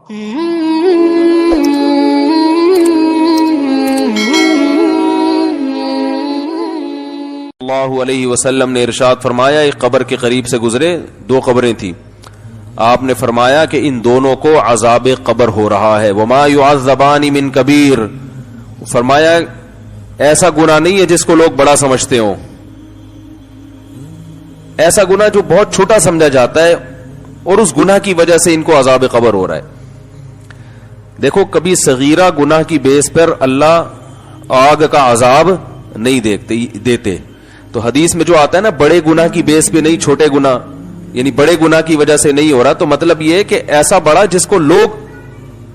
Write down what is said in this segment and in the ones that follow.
اللہ علیہ وسلم نے ارشاد فرمایا، ایک قبر کے قریب سے گزرے، دو قبریں تھیں، آپ نے فرمایا کہ ان دونوں کو عذاب قبر ہو رہا ہے، وما يعذبان من کبیر، فرمایا ایسا گناہ نہیں ہے جس کو لوگ بڑا سمجھتے ہوں، ایسا گناہ جو بہت چھوٹا سمجھا جاتا ہے اور اس گناہ کی وجہ سے ان کو عذاب قبر ہو رہا ہے۔ دیکھو کبھی صغیرہ گناہ کی بیس پر اللہ آگ کا عذاب نہیں دیتے، تو حدیث میں جو آتا ہے نا بڑے گناہ کی بیس پہ نہیں، چھوٹے گناہ یعنی بڑے گناہ کی وجہ سے نہیں ہو رہا، تو مطلب یہ ہے کہ ایسا بڑا جس کو لوگ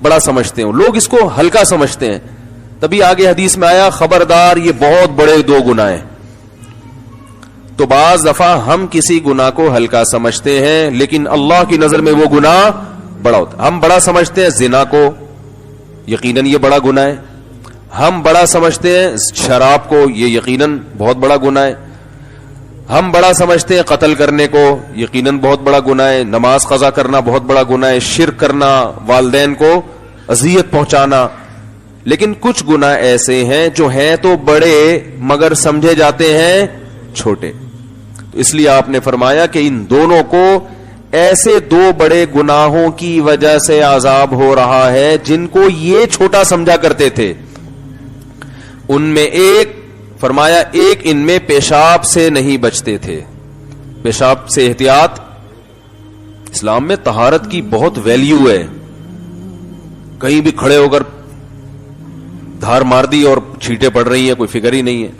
بڑا سمجھتے ہیں، لوگ اس کو ہلکا سمجھتے ہیں، تبھی آگے حدیث میں آیا خبردار یہ بہت بڑے دو گناہ ہیں۔ تو بعض دفعہ ہم کسی گناہ کو ہلکا سمجھتے ہیں لیکن اللہ کی نظر میں وہ گناہ بڑا ہوتا ہے۔ ہم بڑا سمجھتے ہیں زنا کو، یقیناً یہ بڑا گناہ ہے، ہم بڑا سمجھتے ہیں شراب کو، یہ یقیناً بہت بڑا گناہ ہے، ہم بڑا سمجھتے ہیں قتل کرنے کو، یقیناً بہت بڑا گناہ ہے، نماز قضا کرنا بہت بڑا گناہ ہے، شرک کرنا، والدین کو اذیت پہنچانا، لیکن کچھ گناہ ایسے ہیں جو ہیں تو بڑے مگر سمجھے جاتے ہیں چھوٹے۔ تو اس لیے آپ نے فرمایا کہ ان دونوں کو ایسے دو بڑے گناہوں کی وجہ سے عذاب ہو رہا ہے جن کو یہ چھوٹا سمجھا کرتے تھے۔ ان میں ایک فرمایا ایک ان میں پیشاب سے نہیں بچتے تھے، پیشاب سے احتیاط، اسلام میں طہارت کی بہت ویلیو ہے، کہیں بھی کھڑے ہو کر دھار مار دی اور چھینٹیں پڑ رہی ہیں، کوئی فکر ہی نہیں ہے۔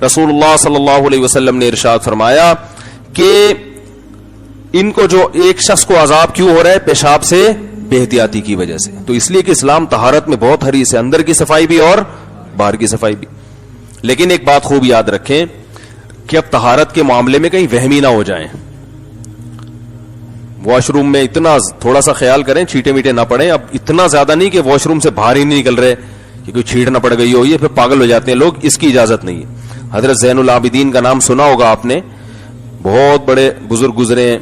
رسول اللہ صلی اللہ علیہ وسلم نے ارشاد فرمایا کہ ان کو جو ایک شخص کو عذاب کیوں ہو رہا ہے؟ پیشاب سے بے احتیاطی کی وجہ سے۔ تو اس لیے کہ اسلام طہارت میں بہت حریص ہے، اندر کی صفائی بھی اور باہر کی صفائی بھی۔ لیکن ایک بات خوب یاد رکھیں کہ اب طہارت کے معاملے میں کہیں وہمی نہ ہو جائیں، واش روم میں اتنا تھوڑا سا خیال کریں چھینٹے میٹے نہ پڑیں، اب اتنا زیادہ نہیں کہ واش روم سے باہر ہی نہیں نکل رہے کہ کوئی چھینٹ نہ پڑ گئی ہو، یہ پھر پاگل ہو جاتے ہیں لوگ، اس کی اجازت نہیں ہے۔ حضرت زین العابدین کا نام سنا ہوگا آپ نے، بہت بڑے بزرگ گزرے ہیں،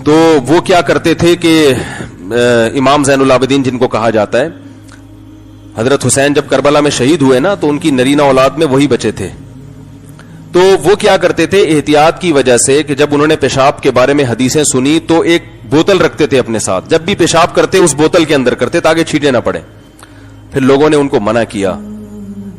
تو وہ کیا کرتے تھے کہ امام زین العابدین جن کو کہا جاتا ہے، حضرت حسین جب کربلا میں شہید ہوئے نا تو ان کی نرینہ اولاد میں وہی بچے تھے، تو وہ کیا کرتے تھے احتیاط کی وجہ سے کہ جب انہوں نے پیشاب کے بارے میں حدیثیں سنی تو ایک بوتل رکھتے تھے اپنے ساتھ، جب بھی پیشاب کرتے اس بوتل کے اندر کرتے تاکہ چھینٹے نہ پڑے۔ پھر لوگوں نے ان کو منع کیا،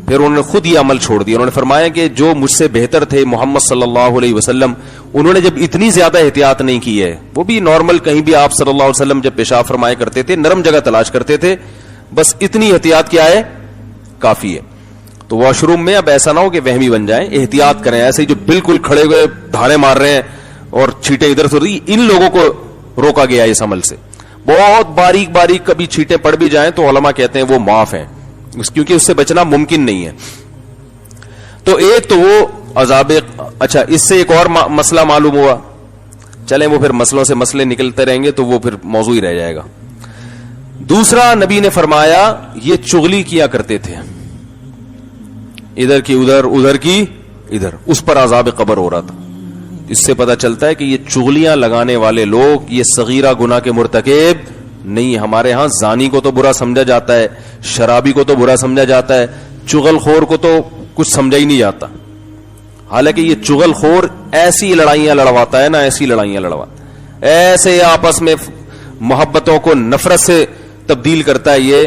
پھر انہوں نے خود یہ عمل چھوڑ دیا، انہوں نے فرمایا کہ جو مجھ سے بہتر تھے محمد صلی اللہ علیہ وسلم، انہوں نے جب اتنی زیادہ احتیاط نہیں کی ہے، وہ بھی نارمل کہیں بھی آپ صلی اللہ علیہ وسلم جب پیشاب فرمایا کرتے تھے نرم جگہ تلاش کرتے تھے، بس اتنی احتیاط کیا ہے کافی ہے۔ تو واش روم میں اب ایسا نہ ہو کہ وہمی بن جائیں، احتیاط کریں، ایسے ہی جو بالکل کھڑے ہوئے دھارے مار رہے ہیں اور چھینٹیں ادھر سے ان لوگوں کو روکا گیا اس عمل سے۔ بہت باریک باریک کبھی چھینٹیں پڑ بھی جائیں تو علماء کہتے ہیں وہ معاف ہیں، کیونکہ اس سے بچنا ممکن نہیں ہے۔ تو ایک تو وہ عذاب، اچھا اس سے ایک اور مسئلہ معلوم ہوا، چلیں وہ پھر مسئلوں سے مسئلے نکلتے رہیں گے تو وہ پھر موضوع ہی رہ جائے گا۔ دوسرا نبی نے فرمایا یہ چغلی کیا کرتے تھے، ادھر کی ادھر ادھر کی ادھر، اس پر عذاب قبر ہو رہا تھا۔ اس سے پتہ چلتا ہے کہ یہ چغلیاں لگانے والے لوگ یہ صغیرہ گناہ کے مرتکب نہیں۔ ہمارے ہاں زانی کو تو برا سمجھا جاتا ہے، شرابی کو تو برا سمجھا جاتا ہے، چغل خور کو تو کچھ سمجھا ہی نہیں جاتا، حالانکہ یہ چغل خور ایسی لڑائیاں لڑواتا ہے نا، ایسی لڑائیاں لڑواتا ہے، ایسے آپس میں محبتوں کو نفرت سے تبدیل کرتا ہے۔ یہ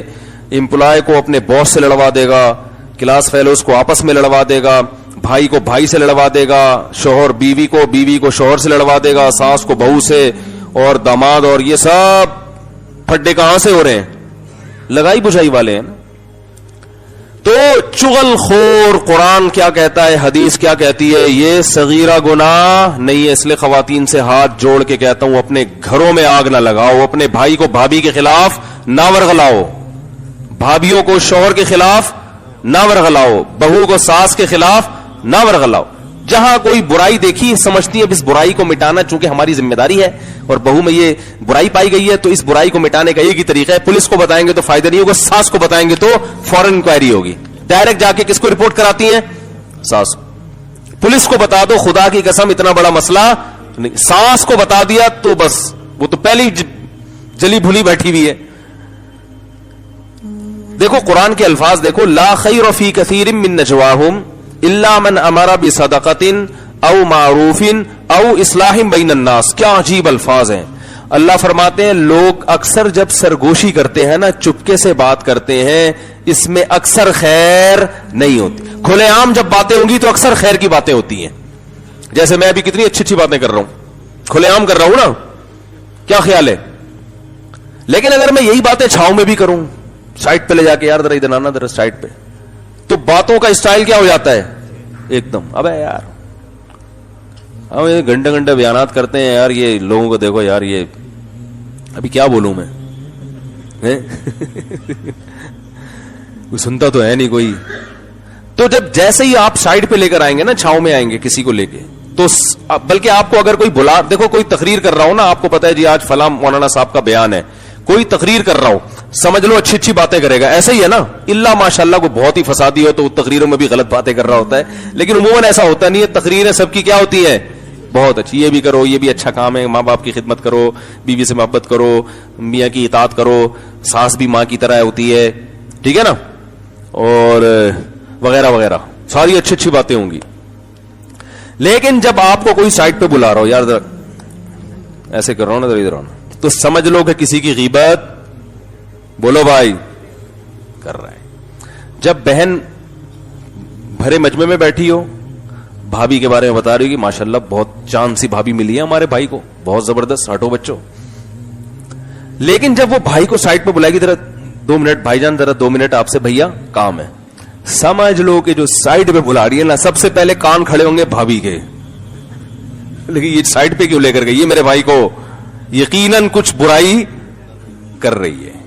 امپلائی کو اپنے باس سے لڑوا دے گا، کلاس فیلوز کو آپس میں لڑوا دے گا، بھائی کو بھائی سے لڑوا دے گا، شوہر بیوی کو شوہر سے لڑوا دے گا، ساس کو بہو سے، اور داماد، اور یہ سب پھڈے کہاں سے ہو رہے ہیں؟ لگائی بجھائی والے ہیں نا۔ تو چغل خور قرآن کیا کہتا ہے، حدیث کیا کہتی ہے؟ یہ صغیرہ گناہ نہیں ہے۔ اس لیے خواتین سے ہاتھ جوڑ کے کہتا ہوں اپنے گھروں میں آگ نہ لگاؤ، اپنے بھائی کو بھابھی کے خلاف نہ ورغلاؤ، بھابھیوں کو شوہر کے خلاف نہ ورغلاؤ، بہو کو ساس کے خلاف نہ ورغلاؤ۔ جہاں کوئی برائی دیکھی سمجھتی ہے اس برائی کو مٹانا چونکہ ہماری ذمہ داری ہے، اور بہو میں یہ برائی پائی گئی ہے تو اس برائی کو مٹانے کا ایک ہی طریقہ ہے، پولیس کو بتائیں گے تو فائدہ نہیں ہوگا، ساس کو بتائیں گے تو فوراً انکوائری ہوگی۔ ڈائریکٹ جا کے کس کو رپورٹ کراتی ہیں؟ ساس۔ پولیس کو بتا دو، خدا کی قسم اتنا بڑا مسئلہ نہیں, سانس کو بتا دیا تو بس وہ تو پہلی جلی بھلی بیٹھی ہوئی ہے. دیکھو قرآن کے الفاظ دیکھو, لا خیر فی کثیر من نجواہم الا من امر بصدقۃ او معروف او اصلاح بین الناس. کیا عجیب الفاظ ہیں. اللہ فرماتے ہیں لوگ اکثر جب سرگوشی کرتے ہیں نا, چپکے سے بات کرتے ہیں, اس میں اکثر خیر نہیں ہوتی. کھلے عام جب باتیں ہوں گی تو اکثر خیر کی باتیں ہوتی ہیں. جیسے میں ابھی کتنی اچھی اچھی باتیں کر رہا ہوں, کھلے عام کر رہا ہوں نا, کیا خیال ہے. لیکن اگر میں یہی باتیں چھاؤں میں بھی کروں, سائٹ پہ لے جا کے یار ذرا ادھر آنا ذرا سائٹ پہ, تو باتوں کا اسٹائل کیا ہو جاتا ہے ایک دم. ابے یار ہم گھنٹے گھنٹے بیانات کرتے ہیں یار, یہ لوگوں کو دیکھو یار, یہ ابھی کیا بولوں میں, کوئی سنتا تو ہے نہیں کوئی. تو جب جیسے ہی آپ سائڈ پہ لے کر آئیں گے نا, چھاؤں میں آئیں گے کسی کو لے کے, تو بلکہ آپ کو اگر کوئی بلا, دیکھو کوئی تقریر کر رہا ہو نا, آپ کو پتا ہے جی آج فلاں مولانا صاحب کا بیان ہے, کوئی تقریر کر رہا ہو, سمجھ لو اچھی اچھی باتیں کرے گا, ایسا ہی ہے نا. اللہ ماشاءاللہ کو بہت ہی فسادی ہو تو تقریروں میں بھی غلط باتیں کر رہا ہوتا ہے, لیکن عموماً ایسا ہوتا نہیں ہے. تقریریں سب کی کیا ہوتی ہے, بہت اچھی, یہ بھی کرو, یہ بھی اچھا کام ہے, ماں باپ کی خدمت کرو, بیوی سے محبت کرو, میاں کی اطاعت کرو, ساس بھی ماں کی طرح ہوتی ہے, ٹھیک ہے نا, اور وغیرہ وغیرہ, ساری اچھی اچھی باتیں ہوں گی. لیکن جب آپ کو کوئی سائٹ پہ بلا رہا ہو, یار ایسے کر رہا ہوں نا, ادھر آنا, تو سمجھ لو کہ کسی کی غیبت, بولو بھائی, کر رہا ہے. جب بہن بھرے مجمع میں بیٹھی ہو, بھابھی کے بارے میں بتا رہی ہو کہ ماشاءاللہ بہت چاند سی بھابھی ملی ہے ہمارے بھائی کو, بہت زبردست, ہٹو بچوں. لیکن جب وہ بھائی کو سائٹ پہ بلائے گی, ذرا 2 منٹ بھائی جان, ذرا 2 منٹ آپ سے بھیا کام ہے, سمجھ لو کہ جو سائڈ پہ بلا رہی ہے نا, سب سے پہلے کان کھڑے ہوں گے بھابھی کے. لیکن یہ سائڈ پہ کیوں لے کر گئی, یہ میرے بھائی کو یقیناً کچھ برائی کر رہی ہے.